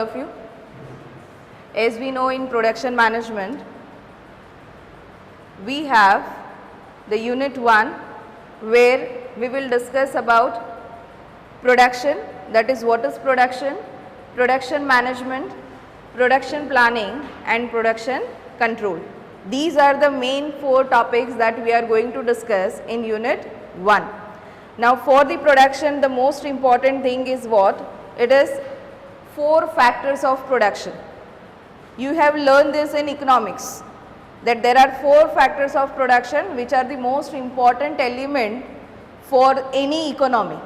Of you. As we know, in production management, we have the unit 1 where we will discuss about production, that is what is production, production management, production planning and production control. These are the main 4 topics that we are going to discuss in unit 1. Now for the production, the most important thing is what? It is 4 factors of production. You have learned this in economics, that there are 4 factors of production which are the most important element for any economy.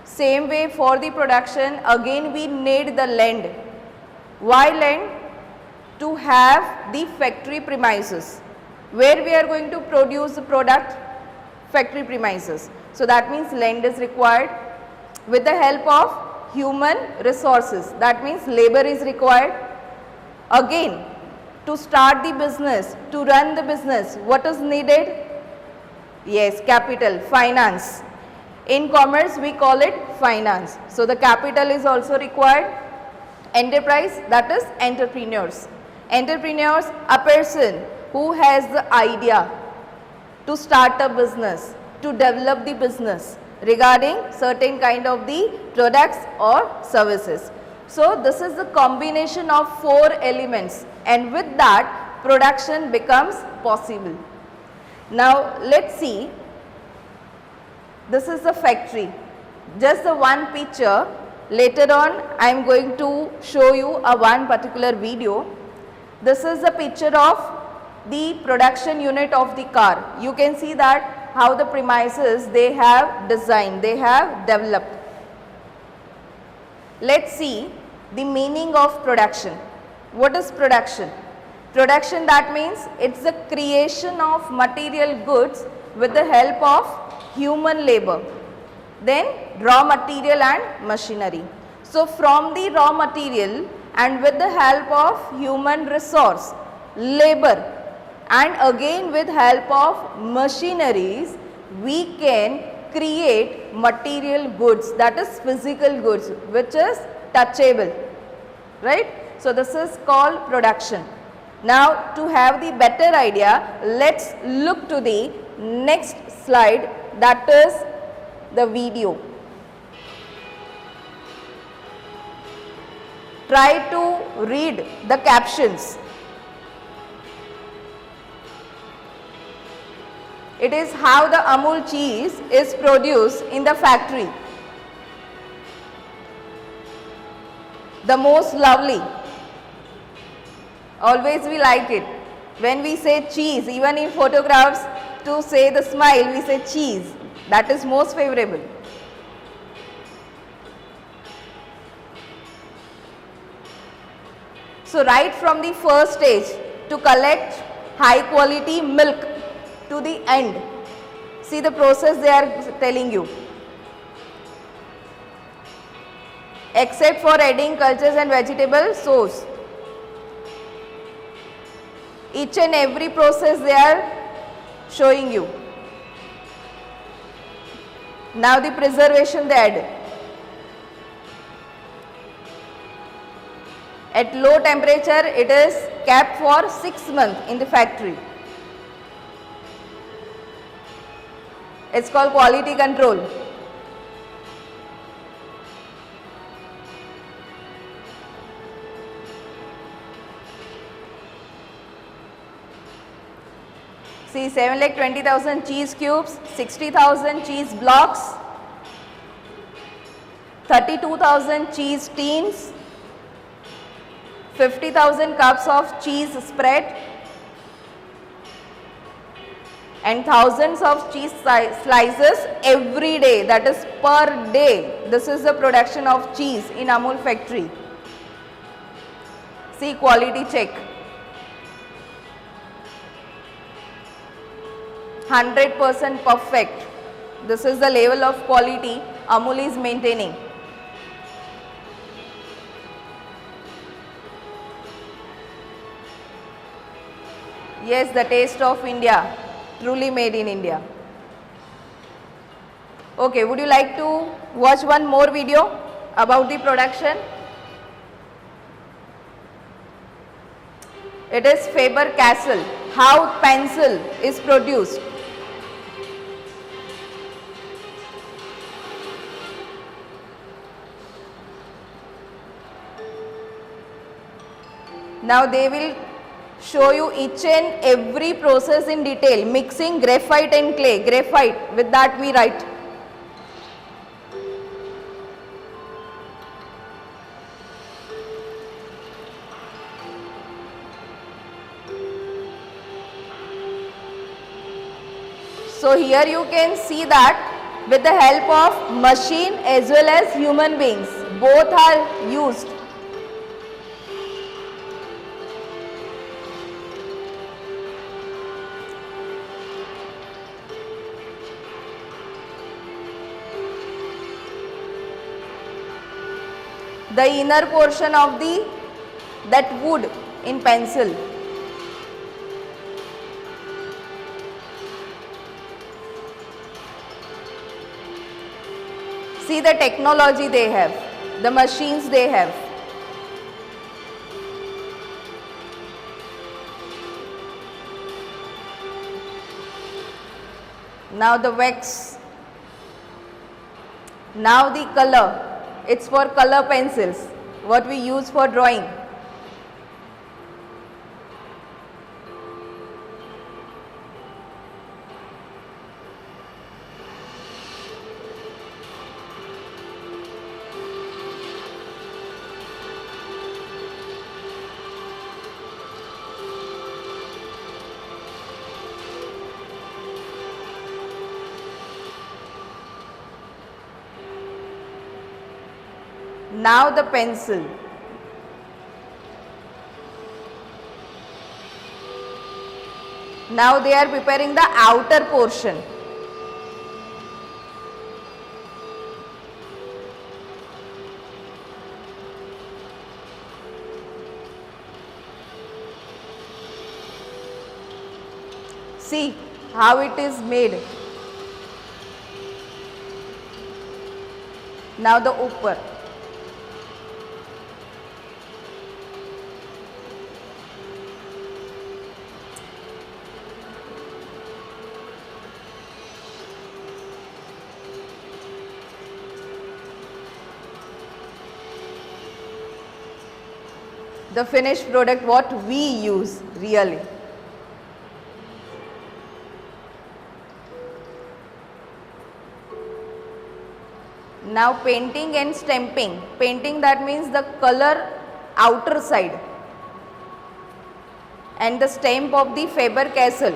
Same way for the production, again we need the land. Why land? To have the factory premises. Where we are going to produce the product? Factory premises. So that means land is required. With the help of human resources, that means labor is required. Again, to start the business, to run the business, what is needed? Yes, capital, finance. In commerce we call it finance. So the capital is also required. Enterprise, that is entrepreneurs. Entrepreneurs, a person who has the idea to start a business, to develop the business regarding certain kind of the products or services. So this is the combination of 4 elements, and with that production becomes possible. Now let's see, this is the factory, just the one picture. Later on I am going to show you a one particular video. This is the picture of the production unit of the car. You can see that how the premises they have designed, they have developed. Let's see the meaning of production. What is production? Production, that means it's the creation of material goods with the help of human labor. Then raw material and machinery. So from the raw material and with the help of human resource, labor, and again with help of machineries, we can create material goods, that is physical goods, which is touchable, right? So this is called production. Now to have the better idea, let's look to the next slide, that is the video. Try to read the captions. It is how the Amul cheese is produced in the factory. The most lovely. Always we like it. When we say cheese, even in photographs, to say the smile, we say cheese. That is most favorable. So right from the first stage to collect high quality milk to the end. See the process they are telling you. Except for adding cultures and vegetable sauce. Each and every process they are showing you. Now the preservation they add. At low temperature it is kept for 6 months in the factory. It's called quality control. See, 7,20,000 cheese cubes, 60,000 cheese blocks, 32,000 cheese tins, 50,000 cups of cheese spread, and thousands of cheese slices every day, that is per day. This is the production of cheese in Amul factory. See, quality check. 100% perfect. This is the level of quality Amul is maintaining. Yes, the taste of India, truly made in India. Okay, would you like to watch one more video about the production? It is Faber-Castell. How pencil is produced. Now they will show you each and every process in detail, mixing graphite and clay. Graphite, with that we write. So here you can see that with the help of machine as well as human beings, both are used. The inner portion of that wood in pencil. See the technology they have, the machines they have. Now the wax. Now the color. It's for color pencils, what we use for drawing. Now the pencil. Now they are preparing the outer portion. See how it is made. Now the upper. The finished product what we use really. Now painting and stamping. Painting, that means the color outer side, and the stamp of the Faber-Castell.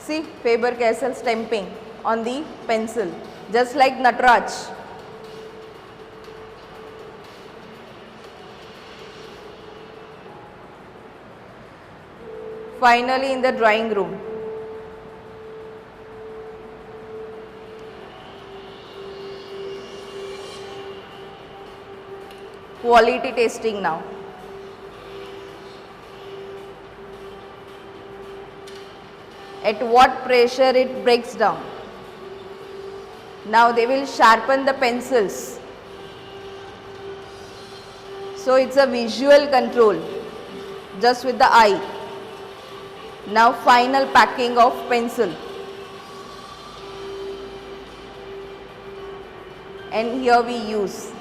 See Faber-Castell stamping on the pencil, just like Nataraj. Finally in the drawing room. Quality testing now. At what pressure it breaks down. Now they will sharpen the pencils. So it's a visual control just with the eye. Now final packing of pencil. And here we use.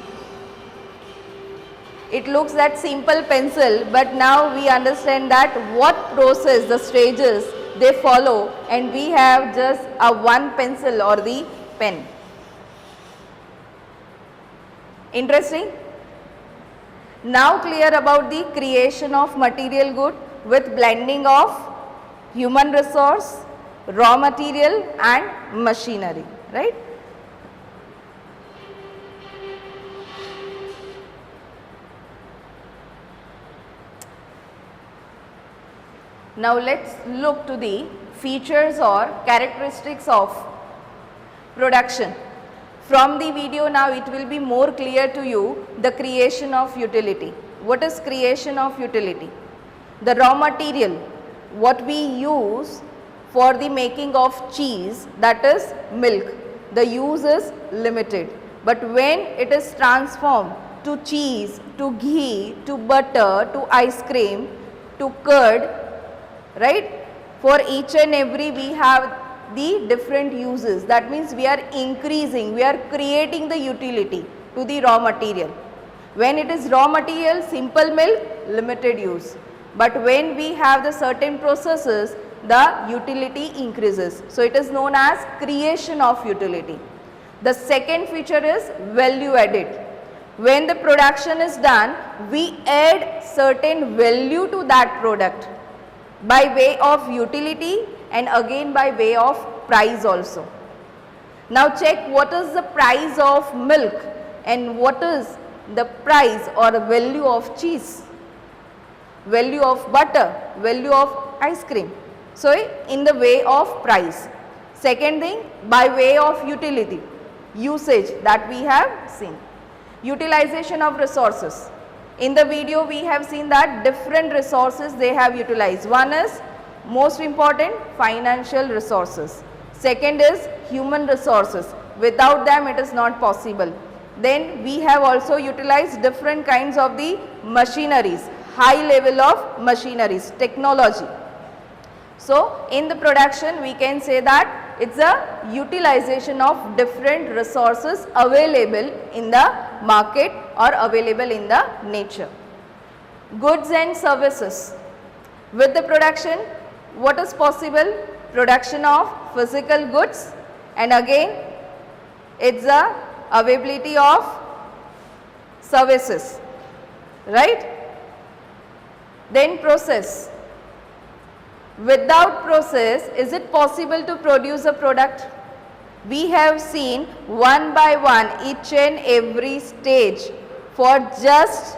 It looks that simple pencil, but now we understand that what process, the stages they follow, and we have just a one pencil or the pen. Interesting? Now clear about the creation of material good with blending of human resource, raw material and machinery, right? Now let's look to the features or characteristics of production. From the video now it will be more clear to you the creation of utility. What is creation of utility? The raw material what we use for the making of cheese, that is milk, the use is limited. But when it is transformed to cheese, to ghee, to butter, to ice cream, to curd, right? For each and every we have the different uses. That means we are increasing, we are creating the utility to the raw material. When it is raw material, simple milk, limited use. But when we have the certain processes, the utility increases. So it is known as creation of utility. The second feature is value added. When the production is done, we add certain value to that product by way of utility and again by way of price also. Now check what is the price of milk and what is the price or value of cheese, value of butter, value of ice cream. So in the way of price. Second thing, by way of utility, usage that we have seen. Utilization of resources. In the video we have seen that different resources they have utilized. One is most important, financial resources. Second is human resources. Without them it is not possible. Then we have also utilized different kinds of the machineries, high level of machineries, technology. So in the production we can say that it's a utilization of different resources available in the market or available in the nature. Goods and services. With the production, what is possible? Production of physical goods, and again it's the availability of services, right? Then process. Without process, is it possible to produce a product? We have seen one by one each and every stage for just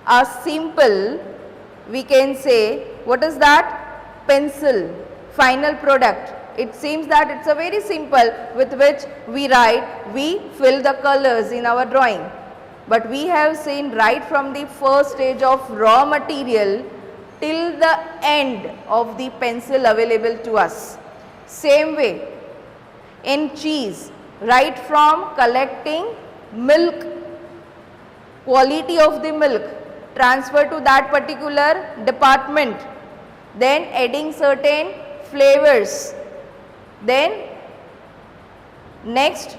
a simple, we can say, what is that? Pencil, final product. It seems that it's a very simple with which we write, we fill the colors in our drawing. But we have seen right from the first stage of raw material till the end of the pencil available to us. Same way in cheese, right from collecting milk, quality of the milk, transfer to that particular department, then adding certain flavors, then next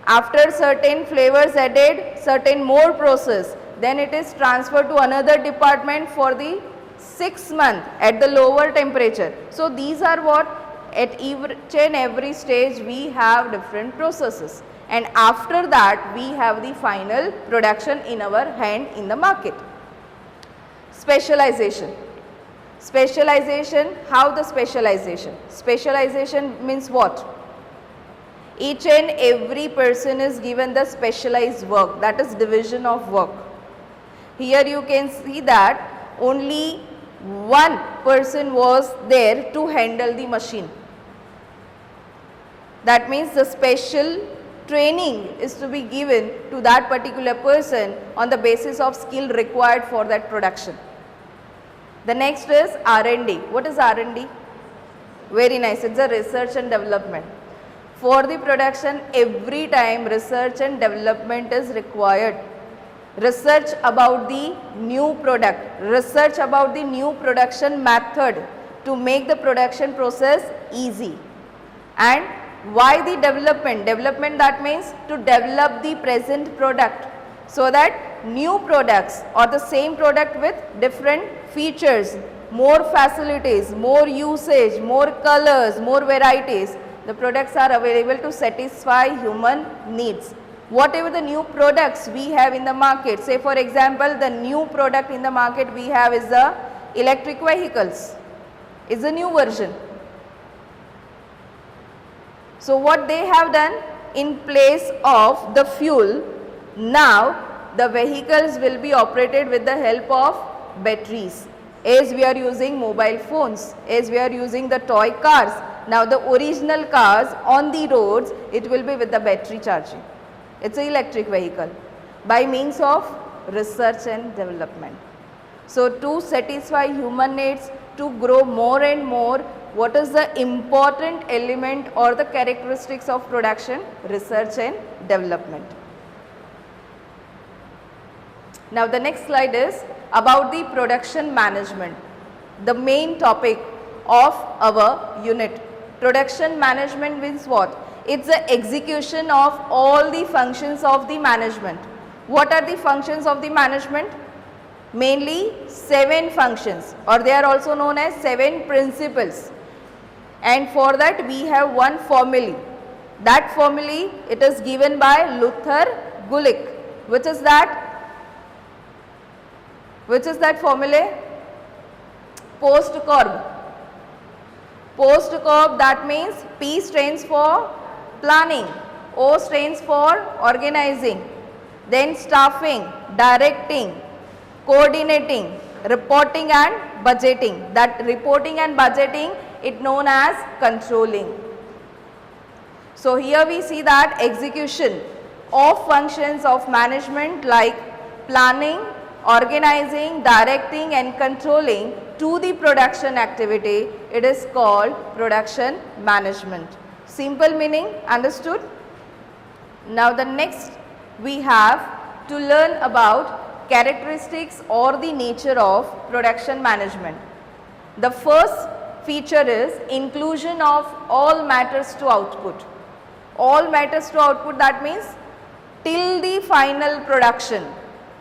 after certain flavors added, certain more process, then it is transferred to another department for the 6 months at the lower temperature. So these are what at each and every stage we have different processes, and after that we have the final production in our hand in the market. Specialization. Specialization, how the specialization? Specialization means what? Each and every person is given the specialized work, that is division of work. Here you can see that only one person was there to handle the machine. That means the special training is to be given to that particular person on the basis of skill required for that production. The next is R&D. What is R&D? Very nice, it's a research and development. For the production, every time research and development is required. Research about the new product, research about the new production method to make the production process easy. And why the development? Development, that means to develop the present product so that new products or the same product with different features, more facilities, more usage, more colors, more varieties, the products are available to satisfy human needs. Whatever the new products we have in the market, say for example the new product in the market we have is the electric vehicles, is a new version. So what they have done, in place of the fuel, now the vehicles will be operated with the help of batteries. As we are using mobile phones, as we are using the toy cars, Now the original cars on the roads, it will be with the battery charging. It's an electric vehicle by means of research and development. So to satisfy human needs, to grow more and more, what is the important element or the characteristics of production? Research and development. Now the next slide is about the production management, the main topic of our unit. Production management means what? It's the execution of all the functions of the management. What are the functions of the management? Mainly 7 functions, or they are also known as 7 principles. And for that we have one formula. That formula, it is given by Luther Gulick. Which is that? Which is that formula? Post-corb. Post-corb, that means P stands for planning, O stands for organizing, then staffing, directing, coordinating, reporting and budgeting. That reporting and budgeting, it known as controlling. So here we see that execution of functions of management like planning, organizing, directing and controlling to the production activity, it is called production management. Simple meaning understood? Now the next we have to learn about characteristics or the nature of production management. The first feature is inclusion of all matters to output. All matters to output, that means till the final production,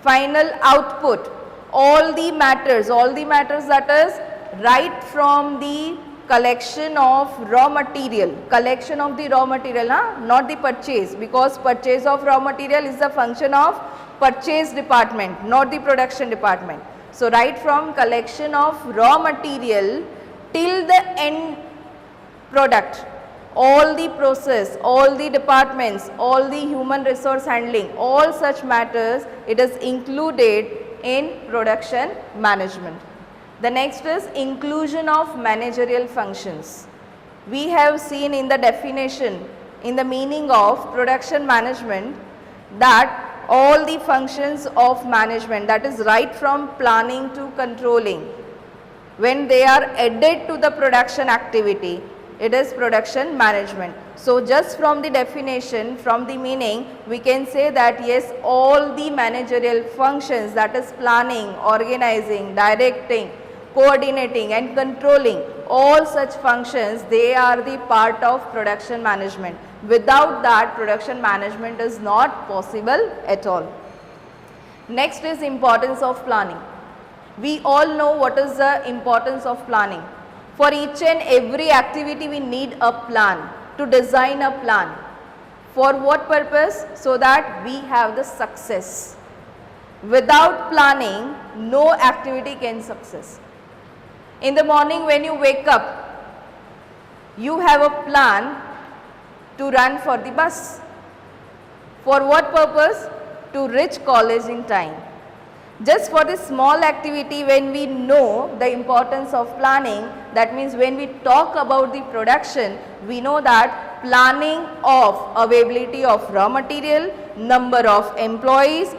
final output, all the matters that is right from the collection of raw material, not the purchase, because purchase of raw material is the function of purchase department, not the production department. So right from collection of raw material till the end product, all the process, all the departments, all the human resource handling, all such matters, it is included in production management. The next is inclusion of managerial functions. We have seen in the definition, in the meaning of production management, that all the functions of management, that is right from planning to controlling, when they are added to the production activity, it is production management. So just from the definition, from the meaning, we can say that yes, all the managerial functions, that is planning, organizing, directing, coordinating and controlling, all such functions, they are the part of production management. Without that, production management is not possible at all. Next is importance of planning. We all know what is the importance of planning. For each and every activity we need a plan, to design a plan. For what purpose? So that we have the success. Without planning, no activity can success. In the morning when you wake up, you have a plan to run for the bus. For what purpose? To reach college in time. Just for this small activity, when we know the importance of planning, that means when we talk about the production, we know that planning of availability of raw material, number of employees,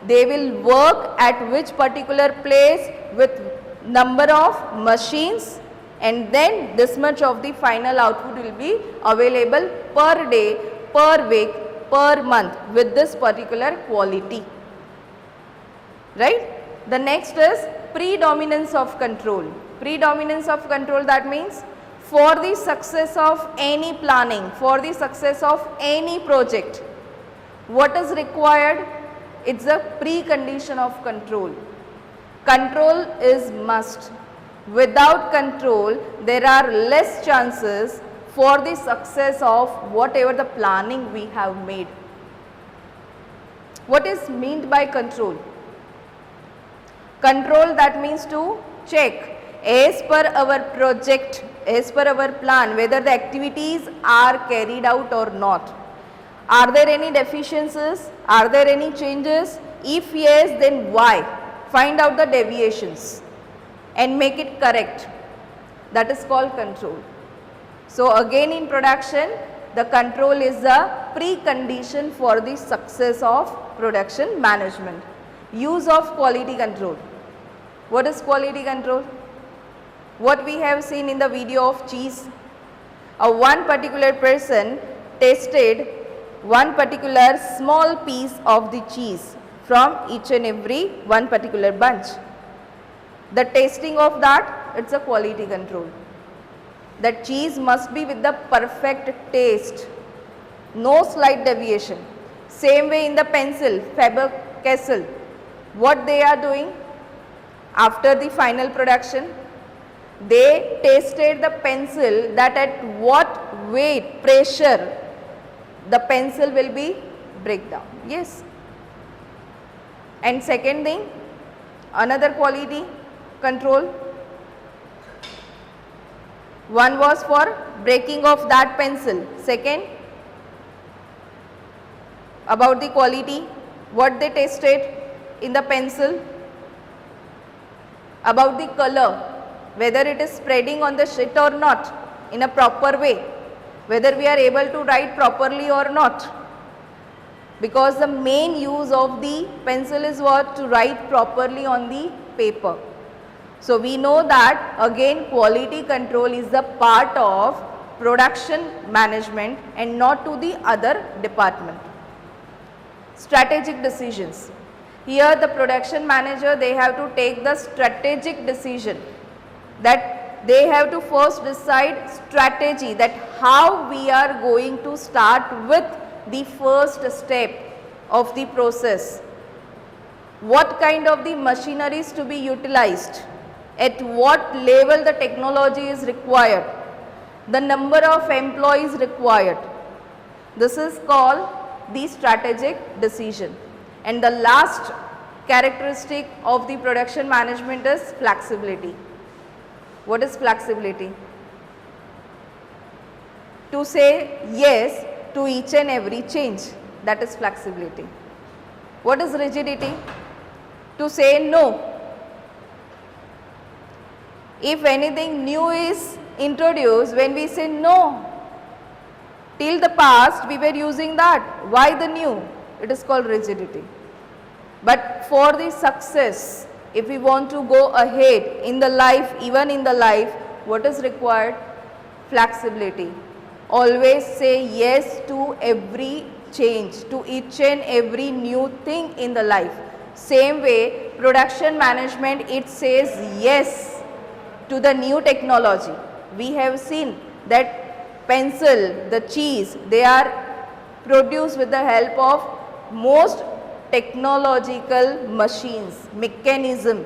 they will work at which particular place with number of machines, and then this much of the final output will be available per day, per week, per month with this particular quality. Right? The next is predominance of control. Predominance of control, that means for the success of any planning, for the success of any project, what is required? It's a precondition of control. Control is must. Without control, there are less chances for the success of whatever the planning we have made. What is meant by control? Control, that means to check as per our project, as per our plan, whether the activities are carried out or not. Are there any deficiencies? Are there any changes? If yes, then why? Find out the deviations and make it correct. That is called control. So again in production, the control is the precondition for the success of production management. Use of quality control. What is quality control? What we have seen in the video of cheese. One particular person tested one particular small piece of the cheese from each and every one particular bunch. The tasting of that, it's a quality control. That cheese must be with the perfect taste, no slight deviation. Same way in the pencil, Faber-Castell, what they are doing after the final production, they tested the pencil that at what weight, pressure, the pencil will be break down. Yes. And second thing, another quality control. One was for breaking of that pencil. Second, about the quality, what they tested in the pencil, about the color, whether it is spreading on the sheet or not in a proper way, whether we are able to write properly or not, because the main use of the pencil is what? To write properly on the paper. So we know that again quality control is the part of production management and not to the other department. Strategic decisions. Here the production manager, they have to take the strategic decision, that they have to first decide strategy, that how we are going to start with the first step of the process, what kind of the machinery is to be utilized, at what level the technology is required, the number of employees required. This is called the strategic decision. And the last characteristic of the production management is flexibility. What is flexibility? To say yes to each and every change, that is flexibility. What is rigidity? To say no. If anything new is introduced, when we say no, till the past we were using that, why the new? It is called rigidity. But for the success, if we want to go ahead in the life, even in the life, what is required? Flexibility. Always say yes to every change, to each and every new thing in the life. Same way, production management, it says yes to the new technology. We have seen that pencil, the cheese, they are produced with the help of most technological machines, mechanism.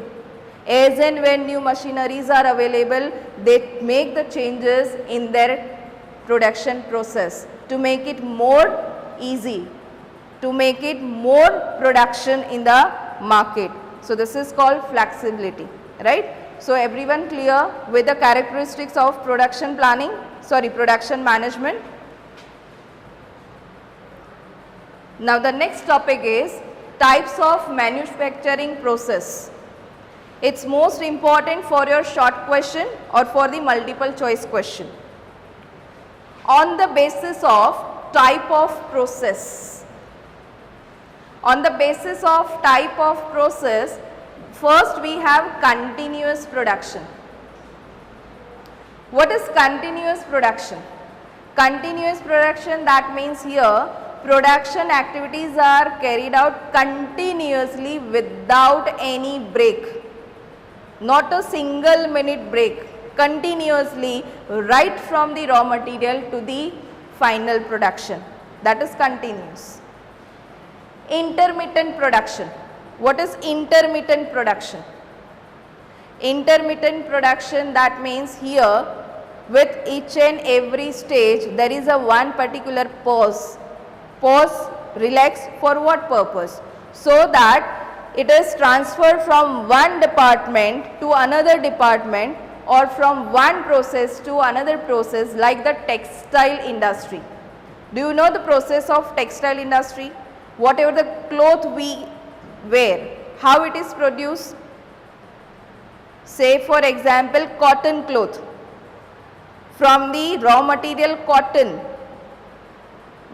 As and when new machineries are available, they make the changes in their production process to make it more easy, to make it more production in the market. So this is called flexibility, right? So everyone clear with the characteristics of production planning, production management. Now the next topic is types of manufacturing process. It's most important for your short question or for the multiple choice question. On the basis of type of process. On the basis of type of process, first we have continuous production. What is continuous production? Continuous production, that means here production activities are carried out continuously without any break. Not a single minute break, continuously right from the raw material to the final production. That is continuous. Intermittent production. What is intermittent production? Intermittent production, that means here with each and every stage there is a one particular pause. Pause, relax, for what purpose? So that it is transferred from one department to another department or from one process to another process, like the textile industry. Do you know the process of textile industry? Whatever the cloth we wear, how it is produced? Say for example cotton cloth. from the raw material cotton,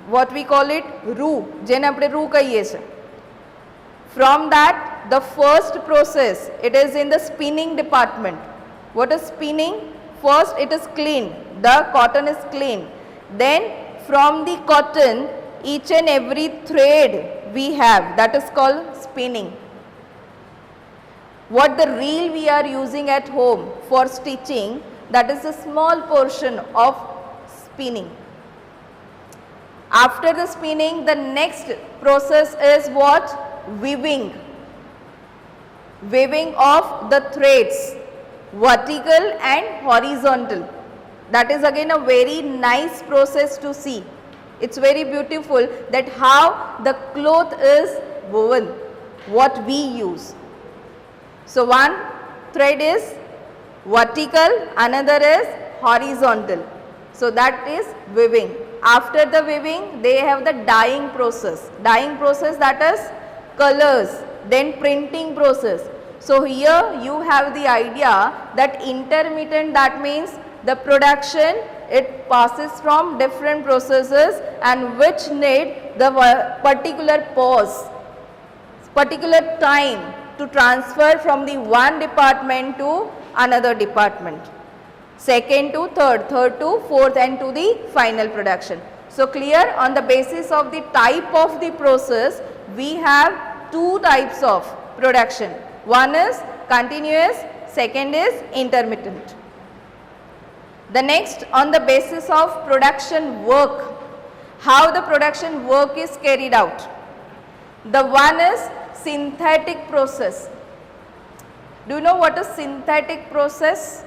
what we call it rue, જેને આપણે rue કહીએ છે. From that, the first process, it is in the spinning department. What is spinning? First it is clean, the cotton is clean. Then from the cotton, each and every thread we have, that is called spinning. What the reel we are using at home for stitching, that is a small portion of spinning. After the spinning, the next process is what? Weaving. Weaving of the threads, vertical and horizontal. That is again a very nice process to see. It's very beautiful that how the cloth is woven, what we use. So one thread is vertical, another is horizontal. So that is weaving. After the weaving, they have the dyeing process. Dyeing process, that is colors, then printing process. So here you have the idea that intermittent, that means the production, it passes from different processes and which need the particular pause, particular time to transfer from the one department to another department. Second to third, third to fourth, and to the final production. So clear, on the basis of the type of the process, we have two types of production. One is continuous, second is intermittent. The next, on the basis of production work, how the production work is carried out. The one is synthetic process. Do you know what is synthetic process?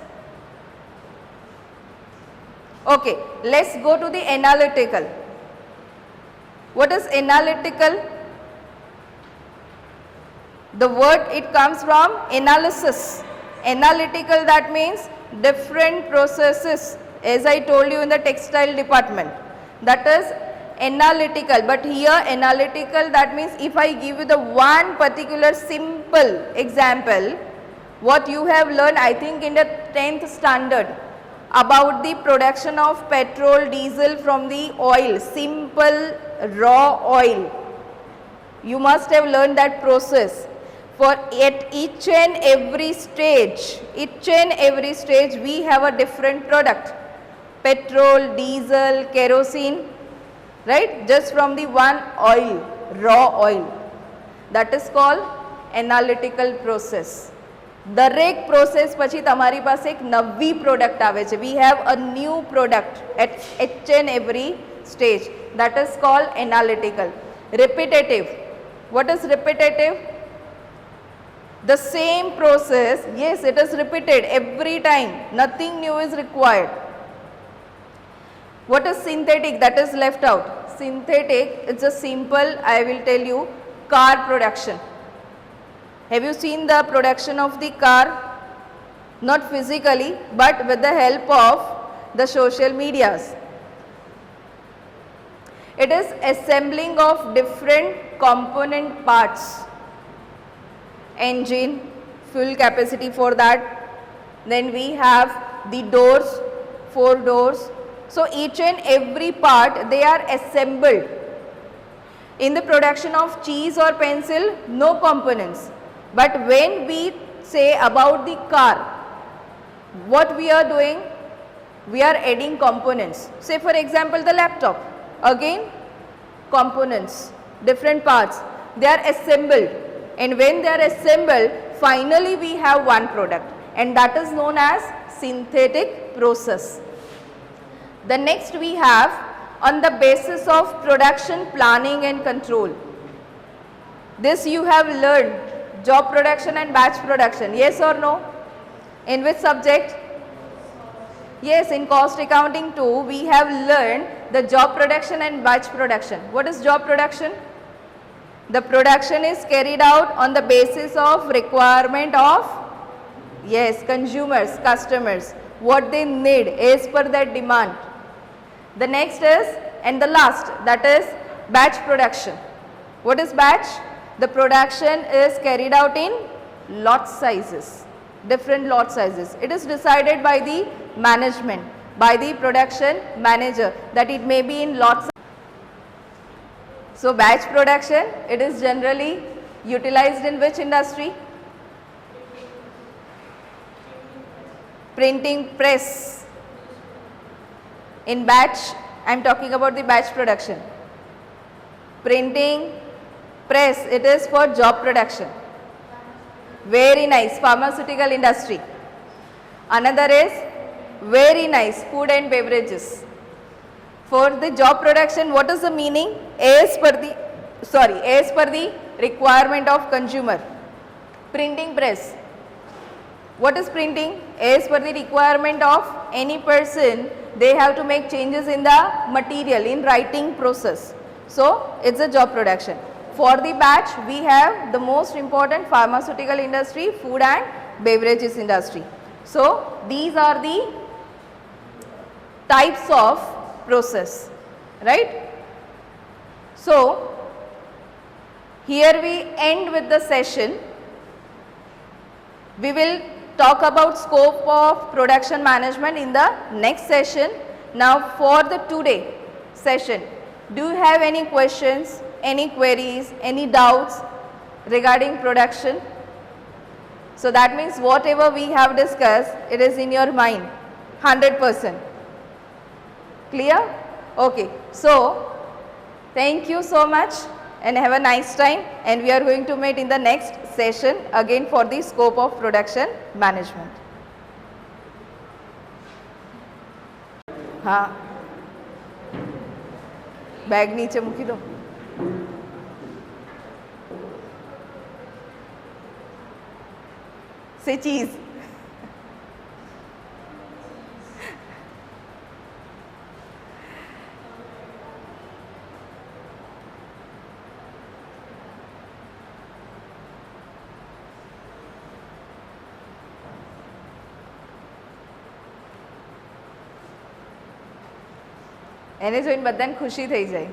Okay, let's go to the analytical. What is analytical? The word, it comes from analysis. Analytical, that means different processes, as I told you in the textile department. That is analytical, but here analytical, that means if I give you the one particular simple example, what you have learned, I think in the 10th standard, about the production of petrol, diesel from the oil, simple raw oil. You must have learned that process. For at each and every stage, we have a different product. Petrol, diesel, kerosene, right? Just from the one oil, raw oil. That is called analytical process. દરેક process પછી તમારી પાસે એક નવી product આવે છે. We have a new product at each and every stage. That is called analytical. Repetitive. What is repetitive? The same process, yes, it is repeated every time. Nothing new is required. What is synthetic? That is left out. Synthetic, it's a simple, I will tell you, car production. Have you seen the production of the car? Not physically, but with the help of the social medias. It is assembling of different component parts. Engine, fuel capacity for that. Then we have the doors, 4 doors. So each and every part, they are assembled. In the production of cheese or pencil, no components. But when we say about the car, what we are doing? We are adding components. Say for example the laptop, again components, different parts, they are assembled, and when they are assembled, finally we have one product, and that is known as synthetic process. The next we have, on the basis of production planning and control. This you have learned, job production and batch production, yes or no? In which subject? Yes, in cost accounting too, we have learned the job production and batch production. What is job production? The production is carried out on the basis of requirement of, yes, consumers, customers, what they need as per their demand. The next is, and the last, that is batch production. What is batch? The production is carried out in lot sizes, different lot sizes. It is decided by the management. by the production manager, that it may be in lots. So batch production, it is generally utilized in which industry? Printing press. In batch, I am talking about the batch production. Printing press, it is for job production. Very nice, pharmaceutical industry. Another is very nice, food and beverages. For the job production, what is the meaning? As per the requirement of consumer. Printing press. What is printing? As per the requirement of any person, they have to make changes in the material, in writing process. So it's a job production. For the batch, we have the most important pharmaceutical industry, food and beverages industry. So these are the types of process, right? So here we end with the session. We will talk about scope of production management in the next session. Now for the today session, do you have any questions, any queries, any doubts regarding production? So that means whatever we have discussed, it is in your mind, 100%. Clear? Okay. So thank you so much and have a nice time, and we are going to meet in the next session again for the scope of production management. हाँ, bag नीचे मूकी दो. Say cheese. એને જોઈને બધાને ખુશી થઈ જાય.